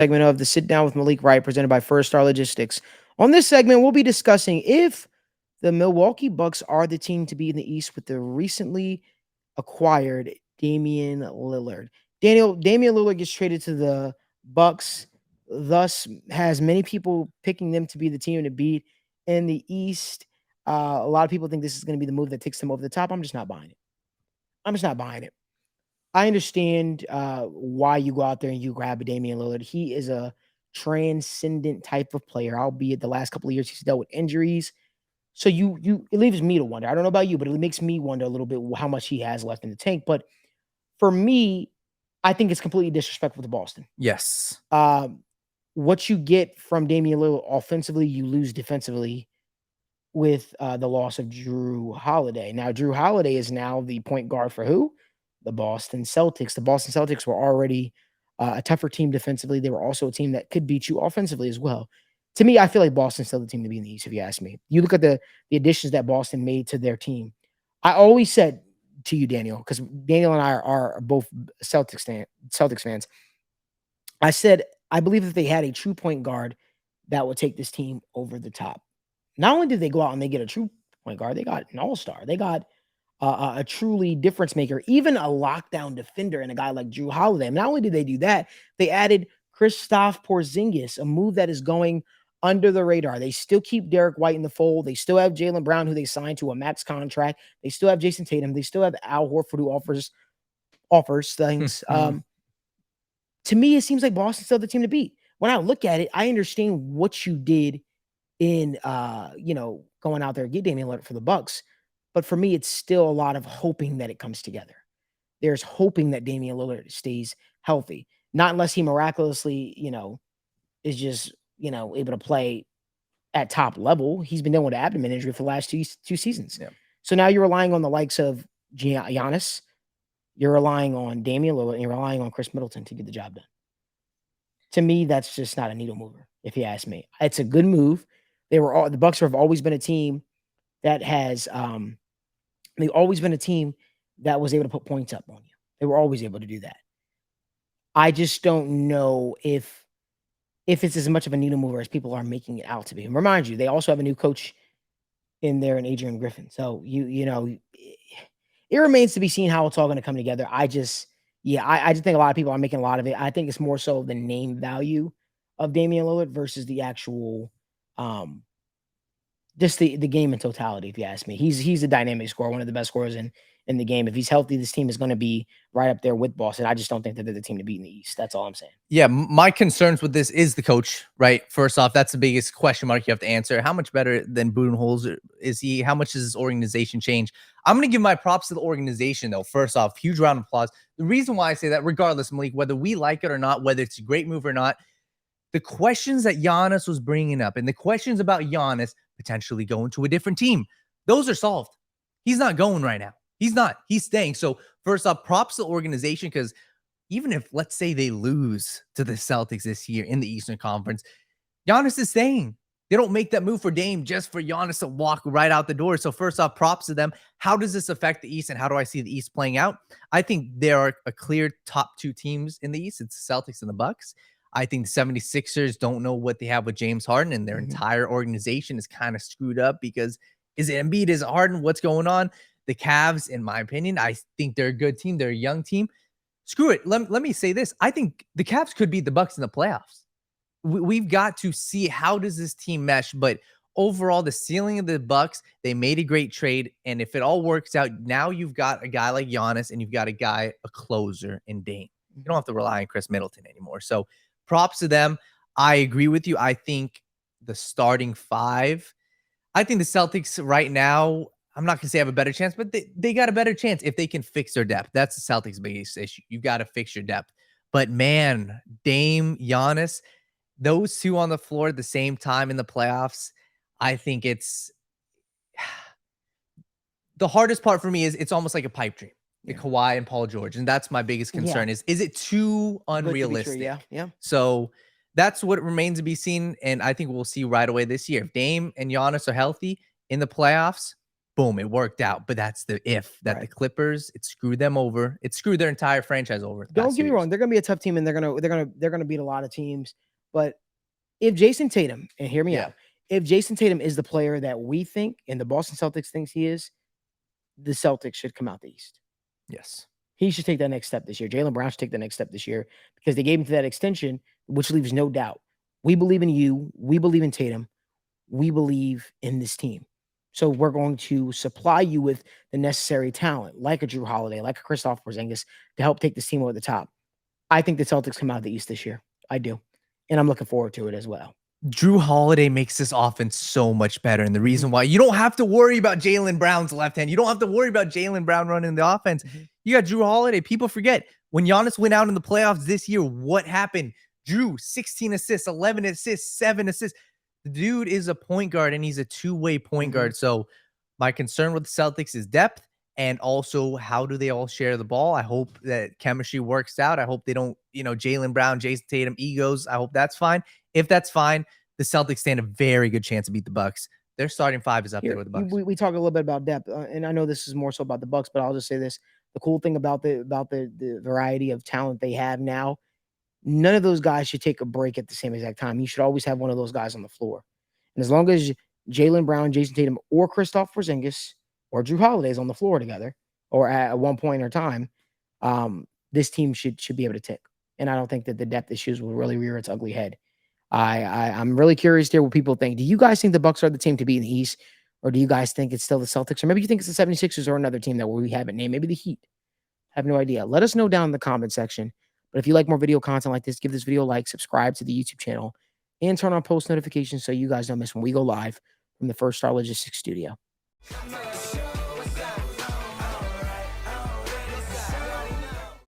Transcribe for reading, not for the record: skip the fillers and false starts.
Segment of the Sit Down with Malik Wright, presented by First Star Logistics. On this segment, we'll be discussing if the Milwaukee Bucks are the team to beat in the East with the recently acquired Damian Lillard. Damian Lillard gets traded to the Bucks, thus has many people picking them to be the team to beat in the East. A lot of people think this is going to be the move that takes them over the top. I'm just not buying it. I'm just not buying it. I understand why you go out there and you grab a Damian Lillard. He is a transcendent type of player, albeit the last couple of years he's dealt with injuries. So it leaves me to wonder. I don't know about you, but it makes me wonder a little bit how much he has left in the tank. But for me, I think it's completely disrespectful to Boston. Yes. What you get from Damian Lillard offensively, you lose defensively with the loss of Drew Holiday. Now, Drew Holiday is now the point guard for who? The Boston Celtics. The Boston Celtics were already a tougher team defensively. They were also a team that could beat you offensively as well. To me, I feel like Boston's still the team to be in the East, if you ask me. You look at the additions that Boston made to their team. I always said to you, Daniel, because Daniel and I are both Celtics fans. I said, I believe if they had a true point guard that would take this team over the top. Not only did they go out and they get a true point guard, they got an all-star. They got a truly difference maker, even a lockdown defender and a guy like Drew Holiday. Not only did they do that, they added Kristaps Porzingis, a move that is going under the radar. They still keep Derek White in the fold. They still have Jaylen Brown, who they signed to a max contract. They still have Jason Tatum. They still have Al Horford, who offers things. To me, it seems like Boston's still the team to beat. When I look at it, I understand what you did in going out there and get Damian Lillard for the Bucks. But for me, it's still a lot of hoping that it comes together. There's hoping that Damian Lillard stays healthy. Not unless he miraculously, is just, able to play at top level. He's been dealing with abdomen injury for the last two seasons. Yeah. So now you're relying on the likes of Giannis. You're relying on Damian Lillard, and you're relying on Chris Middleton to get the job done. To me, that's just not a needle mover, if you ask me. It's a good move. The Bucks have always been a team that has they've always been a team that was able to put points up on you. They were always able to do that. I just don't know if it's as much of a needle mover as people are making it out to be. And remind you, they also have a new coach in there in Adrian Griffin. So it remains to be seen how it's all going to come together. I just think a lot of people are making a lot of it. I think it's more so the name value of Damian Lillard versus the actual just the game in totality, if you ask me. He's a dynamic scorer, one of the best scorers in the game. If he's healthy, this team is going to be right up there with Boston. I just don't think that they're the team to beat in the East. That's all I'm saying. Yeah, my concerns with this is the coach, right? First off, that's the biggest question mark you have to answer. How much better than Budenholzer is he? How much does his organization change? I'm going to give my props to the organization, though. First off, huge round of applause. The reason why I say that, regardless, Malik, whether we like it or not, whether it's a great move or not, the questions that Giannis was bringing up and the questions about Giannis potentially going to a different team, those are solved. He's not going right now. He's not. He's staying. So first off, props to the organization, because even if, let's say, they lose to the Celtics this year in the Eastern Conference, Giannis is staying. They don't make that move for Dame just for Giannis to walk right out the door. So first off, props to them. How does this affect the East, and how do I see the East playing out? I think there are a clear top two teams in the East. It's the Celtics and the Bucks. I think the 76ers don't know what they have with James Harden, and their entire organization is kind of screwed up because is it Embiid? Is it Harden? What's going on? The Cavs, in my opinion, I think they're a good team. They're a young team. Screw it. Let me say this. I think the Cavs could beat the Bucks in the playoffs. We've got to see how does this team mesh, but overall, the ceiling of the Bucks, they made a great trade, and if it all works out, now you've got a guy like Giannis, and you've got a closer in Dame. You don't have to rely on Chris Middleton anymore. So props to them. I agree with you. I think the starting five, I think the Celtics right now, I'm not going to say have a better chance, but they got a better chance if they can fix their depth. That's the Celtics' biggest issue. You've got to fix your depth. But man, Dame, Giannis, those two on the floor at the same time in the playoffs, I think it's the hardest part for me is it's almost like a pipe dream. The Kawhi and Paul George. And that's my biggest concern is it too unrealistic? Yeah. So that's what remains to be seen. And I think we'll see right away this year. If Dame and Giannis are healthy in the playoffs, boom, it worked out. But that's the if that the Right. Clippers, it screwed them over. It screwed their entire franchise over. The Don't past get 2 me years. wrong, they're gonna be a tough team, and they're gonna beat a lot of teams. But if Jason Tatum, and hear me Yeah. out, if Jason Tatum is the player that we think and the Boston Celtics thinks he is, the Celtics should come out the East. Yes. He should take that next step this year. Jaylen Brown should take the next step this year because they gave him to that extension, which leaves no doubt. We believe in you. We believe in Tatum. We believe in this team. So we're going to supply you with the necessary talent, like a Drew Holiday, like a Kristaps Porzingis, to help take this team over the top. I think the Celtics come out of the East this year. I do. And I'm looking forward to it as well. Drew Holiday makes this offense so much better. And the reason why you don't have to worry about Jaylen Brown's left hand, you don't have to worry about Jaylen Brown running the offense. You got Drew Holiday. People forget when Giannis went out in the playoffs this year, what happened? Drew, 16 assists, 11 assists, 7 assists. The dude is a point guard and he's a two-way point guard. So my concern with the Celtics is depth and also how do they all share the ball. I hope that chemistry works out. I hope they don't, Jaylen Brown, Jason Tatum, egos. I hope that's fine. If that's fine, the Celtics stand a very good chance to beat the Bucks. Their starting 5 is up there with the Bucks. We talk a little bit about depth, and I know this is more so about the Bucks, but I'll just say this: the cool thing about the variety of talent they have now, none of those guys should take a break at the same exact time. You should always have one of those guys on the floor, and as long as Jaylen Brown, Jason Tatum, or Kristaps Porzingis or Drew Holiday is on the floor together, or at one point in time, this team should be able to tick. And I don't think that the depth issues will really rear its ugly head. I'm really curious to hear what people think. Do you guys think the Bucks are the team to beat in the East, or do you guys think it's still the Celtics, or maybe you think it's the 76ers or another team that we haven't named, maybe the Heat? I have no idea. Let us know down in the comment section. But if you like more video content like this, give this video a like, subscribe to the YouTube channel, and turn on post notifications so you guys don't miss when we go live from the First Star Logistics studio.